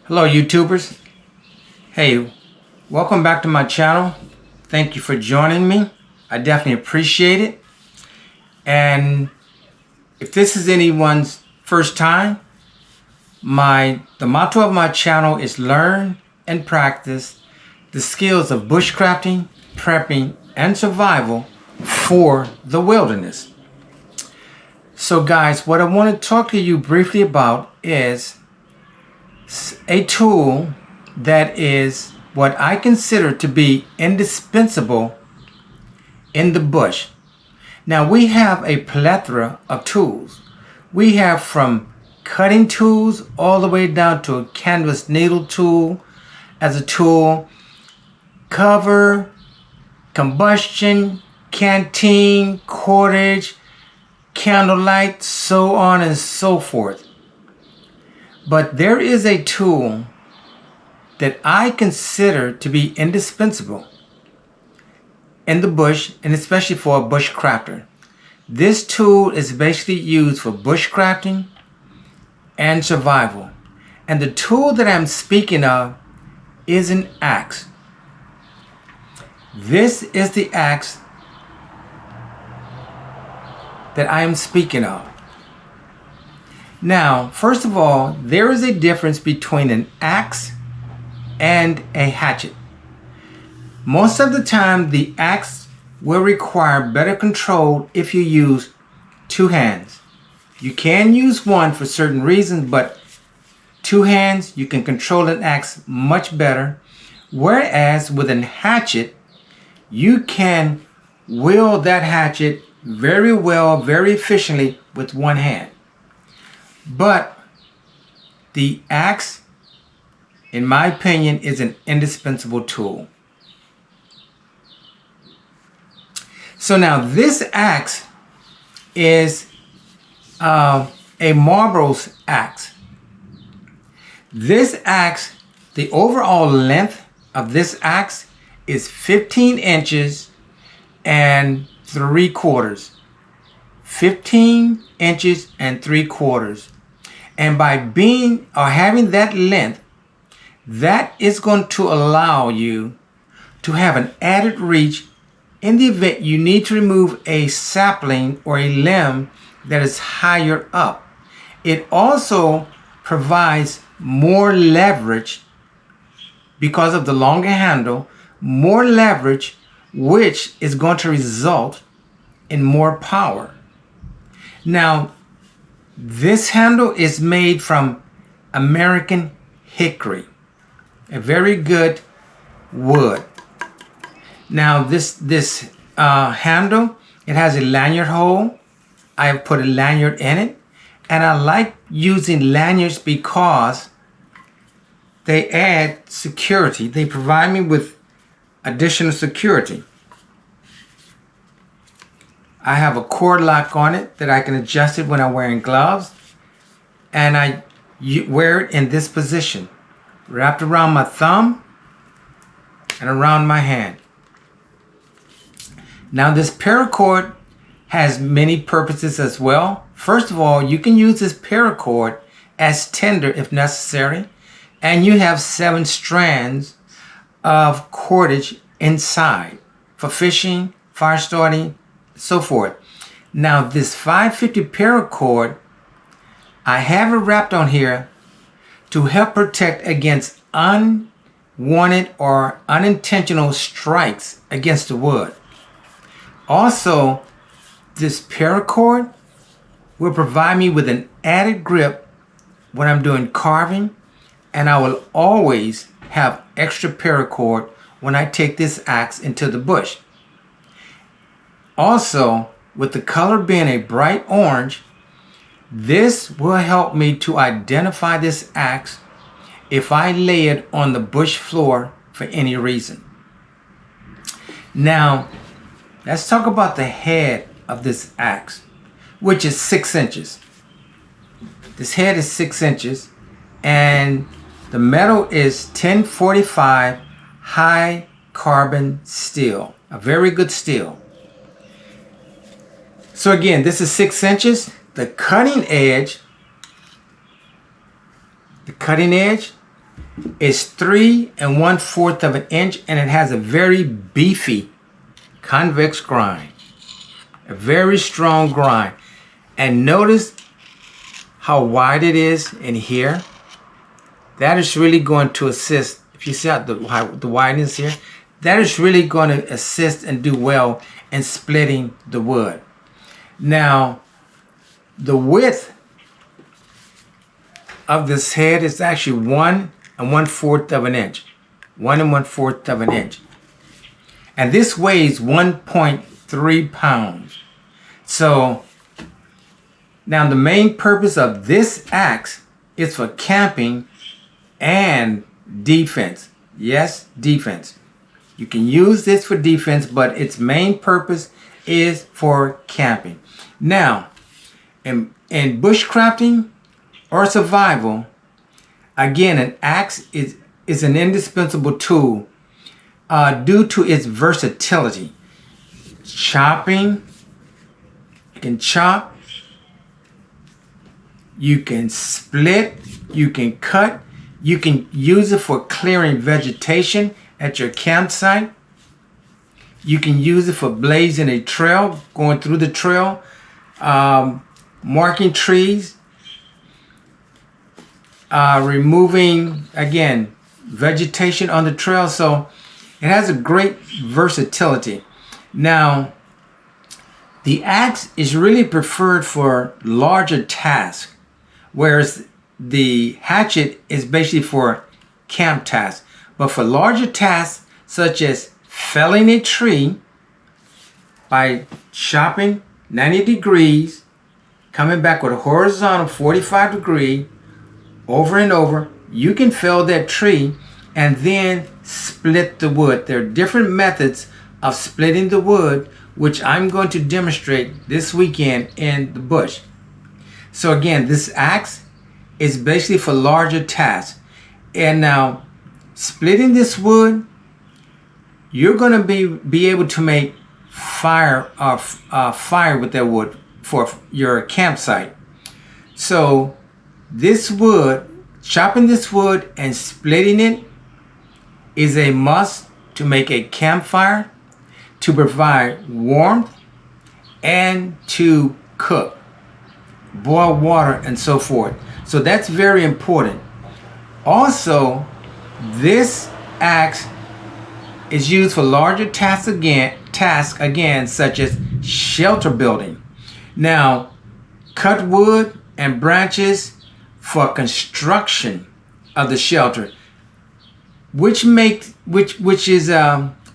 Hello YouTubers. Hey, welcome back to my channel. Thank you for joining me. I definitely appreciate it. And if this is anyone's first time, the motto of my channel is learn and practice the skills of bushcrafting, prepping, and survival for the wilderness. So guys, what I want to talk to you briefly about is a tool that is what I consider to be indispensable in the bush. Now we have a plethora of tools. We have from cutting tools all the way down to a canvas needle tool as a tool, cover, combustion, canteen, cordage, candlelight, so on and so forth. But there is a tool that I consider to be indispensable in the bush, and especially for a bushcrafter. This tool is basically used for bushcrafting and survival. And the tool that I'm speaking of is an axe. This is the axe that I am speaking of. Now, first of all, there is a difference between an axe and a hatchet. Most of the time, the axe will require better control if you use two hands. You can use one for certain reasons, but two hands, you can control an axe much better. Whereas with a hatchet, you can wield that hatchet very well, very efficiently with one hand. But the axe, in my opinion, is an indispensable tool. So now this axe is a Marlboro's axe. This axe, the overall length of this axe is 15 inches and 3/4. 15 inches and 3/4. And by having that length, that is going to allow you to have an added reach in the event you need to remove a sapling or a limb that is higher up. It also provides more leverage because of the longer handle, more leverage, which is going to result in more power. Now, this handle is made from American hickory, a very good wood. Now this handle, it has a lanyard hole. I have put a lanyard in it, and I like using lanyards because they add security. They provide me with additional security. I have a cord lock on it that I can adjust it when I'm wearing gloves, and I wear it in this position, wrapped around my thumb and around my hand. Now this paracord has many purposes as well. First of all, you can use this paracord as tinder if necessary, and you have 7 strands of cordage inside for fishing, fire starting, so forth. Now this 550 paracord, I have it wrapped on here to help protect against unwanted or unintentional strikes against the wood. Also, this paracord will provide me with an added grip when I'm doing carving, and I will always have extra paracord when I take this axe into the bush. Also, with the color being a bright orange, this will help me to identify this axe if I lay it on the bush floor for any reason. Now, let's talk about the head of this axe, which is 6 inches. This head is 6 inches, and the metal is 1045 high carbon steel, a very good steel. So again, this is 6 inches. The cutting edge is 3 1/4 of an inch, and it has a very beefy convex grind, a very strong grind. And notice how wide it is in here. That is really going to assist. If you see how the wideness here, that is really going to assist and do well in splitting the wood. Now, the width of this head is actually 1 1/4 of an inch. 1 1/4 of an inch. And this weighs 1.3 pounds. So, now the main purpose of this axe is for camping and defense. Yes, defense. You can use this for defense, but its main purpose is for camping. Now, in bushcrafting or survival, again, an axe is an indispensable tool due to its versatility. Chopping, you can chop, you can split, you can cut, you can use it for clearing vegetation at your campsite. You can use it for blazing a trail, going through the trail, marking trees, removing, again, vegetation on the trail. So it has a great versatility. Now, the axe is really preferred for larger tasks, whereas the hatchet is basically for camp tasks. But for larger tasks, such as felling a tree by chopping 90 degrees, coming back with a horizontal 45 degree, over and over, you can fell that tree and then split the wood. There are different methods of splitting the wood, which I'm going to demonstrate this weekend in the bush. So again, this axe is basically for larger tasks. And now, splitting this wood, you're going to be able to make fire with that wood for your campsite. So this wood, chopping this wood and splitting it is a must to make a campfire, to provide warmth, and to cook, boil water, and so forth. So that's very important. Also, this axe is used for larger tasks again, such as shelter building. Now, cut wood and branches for construction of the shelter, which is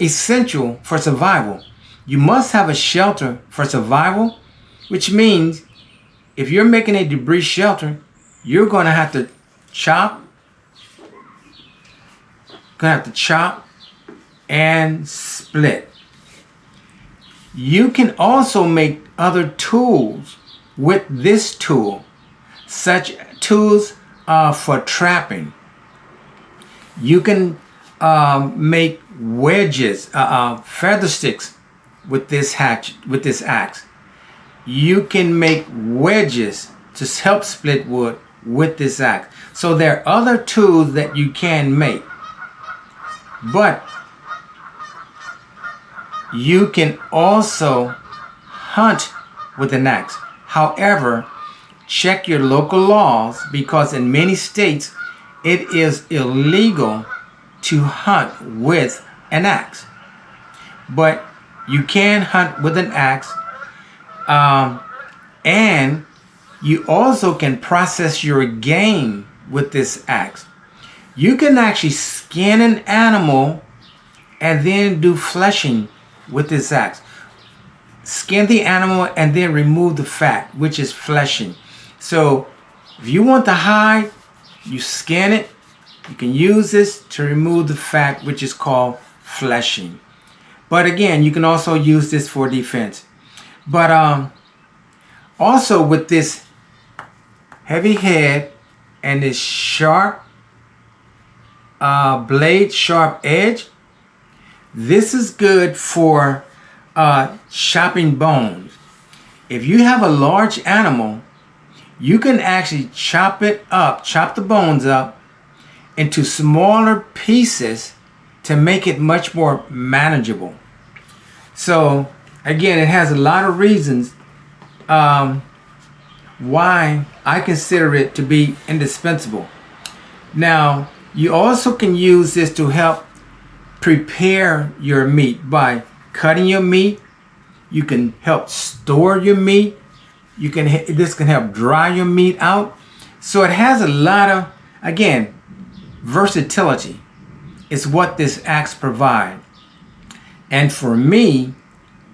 essential for survival. You must have a shelter for survival, which means if you're making a debris shelter, you're going to have to chop. And split. You can also make other tools with this tool, such tools for trapping. You can make wedges, feather sticks with this axe. You can make wedges to help split wood with this axe. So there are other tools that you can make. But you can also hunt with an axe. However, check your local laws, because in many states it is illegal to hunt with an axe. But you can hunt with an axe, and you also can process your game with this axe. You can actually skin an animal and then do fleshing with this axe. Skin the animal and then remove the fat, which is fleshing. So if you want the hide, you skin it. You can use this to remove the fat, which is called fleshing. But again, you can also use this for defense. But also with this heavy head and this sharp blade, sharp edge, this is good for chopping bones. If you have a large animal, you can actually chop it up, chop the bones up into smaller pieces to make it much more manageable. So again, it has a lot of reasons why I consider it to be indispensable. Now, you also can use this to help prepare your meat by cutting your meat. You can help store your meat. This can help dry your meat out. So it has a lot of, again, versatility is what this axe provides. And for me,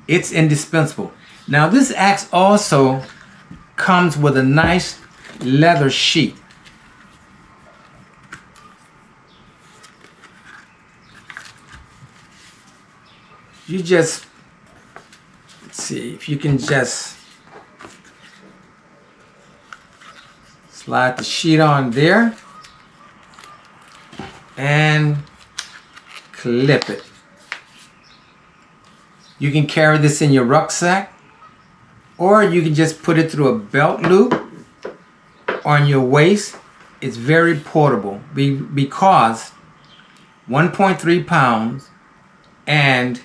it's indispensable. Now this axe also comes with a nice leather sheath. You just, let's see if you can just slide the sheet on there and clip it. You can carry this in your rucksack, or you can just put it through a belt loop on your waist. It's very portable because 1.3 pounds and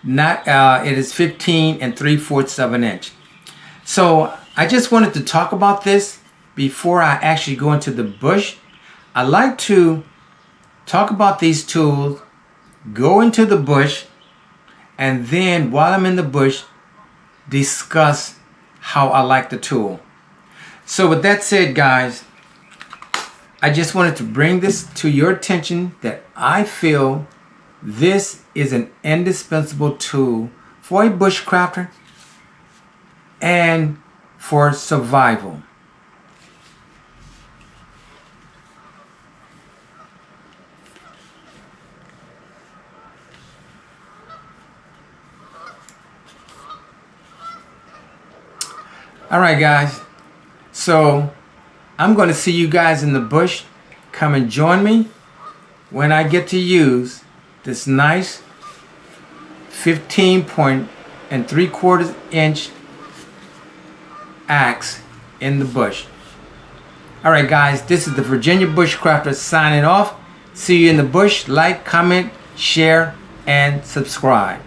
it is 15 3/4 of an inch. So I just wanted to talk about this before I actually go into the bush. I like to talk about these tools, go into the bush, and then while I'm in the bush, discuss how I like the tool. So with that said, guys, I just wanted to bring this to your attention that I feel this is an indispensable tool for a bushcrafter and for survival. All right, guys. So I'm going to see you guys in the bush. Come and join me when I get to use this nice 15 3/4 inch axe in the bush. All right, guys. This is the Virginia Bushcrafter signing off. See you in the bush. Like, comment, share, and subscribe.